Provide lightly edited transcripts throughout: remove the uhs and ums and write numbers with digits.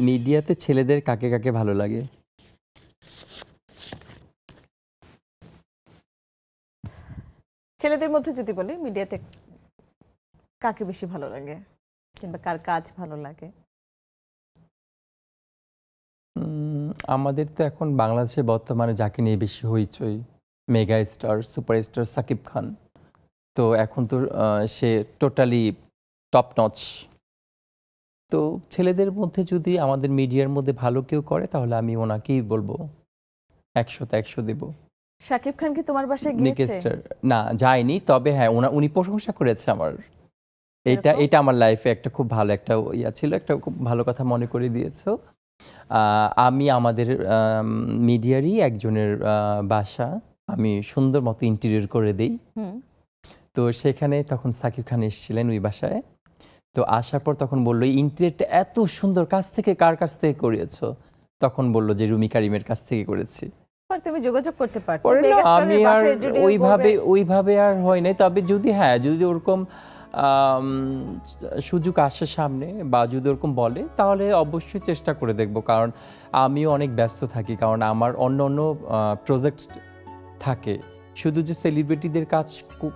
মিডিয়াতে ছেলেদের কাকে কাকে ভালো লাগে? ছেলেদের মধ্যে যদি বলি মিডিয়াতে কাকে বেশি ভালো লাগে কিংবা কার কাজ ভালো লাগে? আমাদের তো এখন বাংলাদেশে বর্তমানে যাকে নিয়ে বেশি হইচই, mega star, superstar Shakib Khan. তো এখন তো সে টোটালি টপ নচ। তো ছেলেদের মধ্যে যদি আমাদের মিডিয়ার মধ্যে ভালো কেউ করে তাহলে আমি ওনাকেই বলবো, ১০০তে ১০০ দেব। শাকিব খান কি তোমার বাসায় মেগা গিয়েছে? স্টার না যায়নি, তবে হ্যাঁ উনি প্রশংসা করেছে আমার। এটা এরকম? এটা আমার লাইফে একটা খুব ভালো একটা ইয়া ছিল, একটা খুব ভালো কথা মনে করে দিয়েছো। আমি আমাদের মিডিয়ারই একজনের বাসা আমি সুন্দর মতো ইন্টেরিয়র করে দেই। হুম। তো সেখানে তখন সাকিব খান এসেছিলেন ওই বাসায়। তো আসার পর তখন বলল, ইন্টেরিয়রটা এত সুন্দর, কার কাছ থেকে করিয়েছো? তখন বলল যে রুমি কারিমের কাছ থেকে করেছি। পরে তুমি যোগাযোগ করতে পারতে, পরে না আমি মেগাস্টারের আর বাসায় ইন্টারভিউ করবে। ওইভাবে আর হয় নাই। তবে যদি ওরকম আম, সুযোগ আসে সামনে বা যদি ওরকম বলে তাহলে অবশ্যই চেষ্টা করে দেখব, কারণ আমিও অনেক ব্যস্ত থাকি, কারণ আমার অন্য অন্য প্রজেক্ট থাকে। শুধু যে সেলিব্রিটিদের কাজ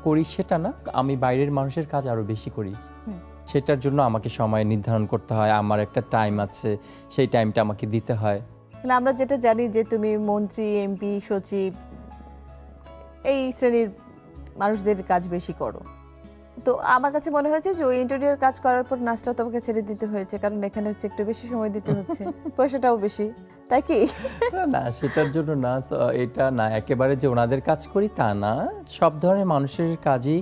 করি সেটা না, আমি বাইরের মানুষের কাজ আরও বেশি করি। হুম। সেটার জন্য আমাকে সময় নির্ধারণ করতে হয়, আমার একটা টাইম আছে, সেই টাইমটা আমাকে দিতে হয়। মানে আমরা যেটা জানি যে তুমি মন্ত্রী, এমপি, সচিব এই শ্রেণীর মানুষদের কাজ বেশি করো। তো আমার কাছে মনে হয়েছে যে ওই ইন্টেরিয়র কাজ করার পর নাচটাও তোমাকে ছেড়ে দিতে হয়েছে, কারণ এখানে হচ্ছে একটু বেশি সময় দিতে হচ্ছে, পয়সাটাও বেশি, তাই কি? না সেটার জন্য না, এটা না একেবারে যে ওনাদের কাজ করি তা না। সব ধরনের মানুষের কাজই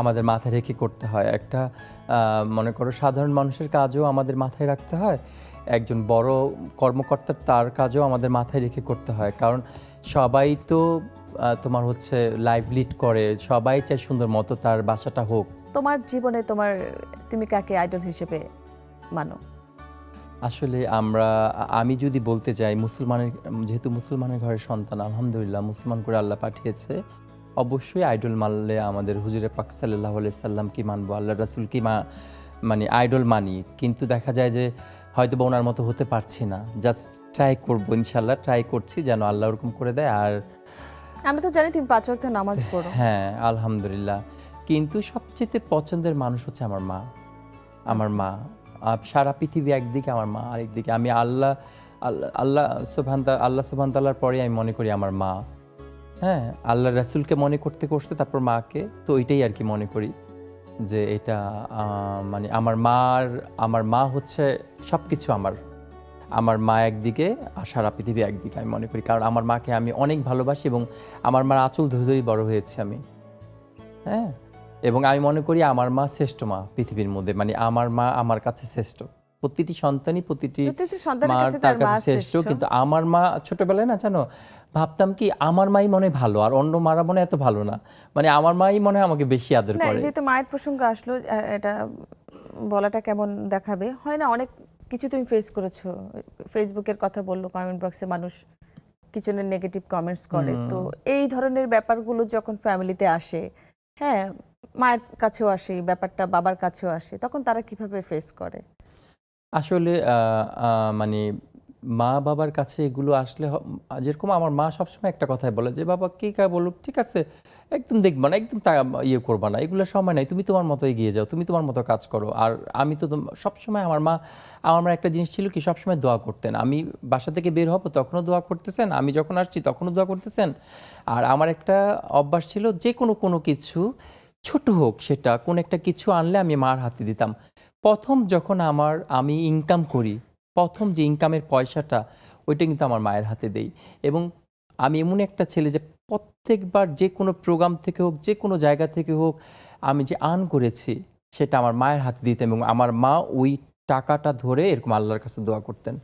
আমাদের মাথায় রেখে করতে হয়। একটা মনে করো সাধারণ মানুষের কাজও আমাদের মাথায় রাখতে হয়, একজন বড় কর্মকর্তার তার কাজও আমাদের মাথায় রেখে করতে হয়। কারণ সবাই তো তোমার হচ্ছে লাইভ লিড করে, সবাই চায় সুন্দর মতো তার বাসাটা হোক। তোমার জীবনে তুমি কাকে আইডল হিসেবে মানো? আসলে আমি যদি বলতে যাই, যেহেতু মুসলমানের ঘরের সন্তান, আলহামদুলিল্লাহ মুসলমান করে আল্লাহ পাঠিয়েছে, অবশ্যই আইডল মানলে আমাদের হুজুরে পাক সাল্লাল্লাহু আলাইহি সাল্লাম কি মানবো, আল্লাহ রাসূল কি মানে আইডল মানি। কিন্তু দেখা যায় যে হয়তো বা ওনার মতো হতে পারছি না। জাস্ট ট্রাই করবো, ইনশাল্লাহ ট্রাই করছি যেন আল্লাহ ওরকম করে দেয়। আর আমরা তো জানি তুমি ৫ ওয়াক্ত নামাজ পড়ো। হ্যাঁ আলহামদুলিল্লাহ, কিন্তু সবচেয়ে পছন্দের মানুষ হচ্ছে আমার মা। আমার আচ্ছা। মা সারা পৃথিবী একদিকে, আমার মা আরেকদিকে। আমি আল্লাহ আল্লাহ আল্লাহ সুবহান তাআলার পরে আমি মনে করি আমার মা। হ্যাঁ, আল্লাহ রাসূলকে মনে করতে তারপর মাকে, তো ওইটাই আর কি মনে করি যে এটা মানে আমার মা হচ্ছে সব কিছু আমার। আমার মা একদিকে আর সারা পৃথিবী একদিকে আমি মনে করি, কারণ আমার মাকে আমি অনেক ভালোবাসি এবং আমার মার আঁচল ধরে ধরেই বড় হয়েছি আমি। হ্যাঁ, এবং আমি মনে করি আমার মা শ্রেষ্ঠ মা পৃথিবীর মধ্যে, মানে আমার মা আমার কাছে শ্রেষ্ঠ। প্রতিটি সন্তানই প্রতিটি প্রত্যেকটি সন্তানের মার কাছে তার তার মা কাছে শ্রেষ্ঠ, শ্রেষ্ঠ। কিন্তু আমার মা ছোটবেলায় না জানো ভাবতাম কি আমার মাই মনে হয় ভালো আর অন্য মারা মনে হয় এত ভালো না, মানে আমার মাই মনে হয় আমাকে বেশি আদর না, করে। যেহেতু মায়ের প্রসঙ্গ আসলো, এটা বলাটা কেমন দেখাবে হয় না, অনেক কিছু তুমি ফেস করেছো। ফেসবুকের কথা বললো, কমেন্ট বক্সে মানুষ কিচেনের নেগেটিভ কমেন্টস করে, তো এই ধরনের ব্যাপারগুলো যখন ফ্যামিলিতে আসে, হ্যাঁ, মায়ের কাছেও আসে এই ব্যাপারটা, বাবার কাছেও আসে, তখন তারা কিভাবে ফেস করে? আসলে মানে মা-বাবার কাছে এগুলো আসলে যেরকম আমার মা সবসময় একটা কথাই বলে যে, "বাবা কি বলুক ঠিক আছে, একদম দেখবা না, একদম ইয়ে করবা না। এগুলো সময় নাই। তুমি তোমার মতো এগিয়ে যাও। তুমি তোমার মতো কাজ করো।" আর আমি তো সবসময় আমার মা একটা জিনিস ছিল কি, সবসময় দোয়া করতেন। আমি বাসা থেকে বের হব তখনও দোয়া করতেছেন। আমি যখন আসছি তখনও দোয়া করতেছেন। আর আমার একটা অভ্যাস ছিল, যেকোনো কোনো কিছু ছোট হোক সেটা, কোনো একটা কিছু আনলে আমি মার হাতে দিতাম। প্রথম যখন আমি ইনকাম করি, প্রথম যে ইনকামের পয়সাটা ওইটা কিন্তু আমার মায়ের হাতে দেই। এবং আমি এমন একটা ছেলে যে প্রত্যেকবার যে কোনো প্রোগ্রাম থেকে হোক, যে কোনো জায়গা থেকে হোক, আমি যে আর্ন করেছি সেটা আমার মায়ের হাতে দিতাম এবং আমার মা ওই টাকাটা ধরে এরকম আল্লাহর কাছে দোয়া করতেন।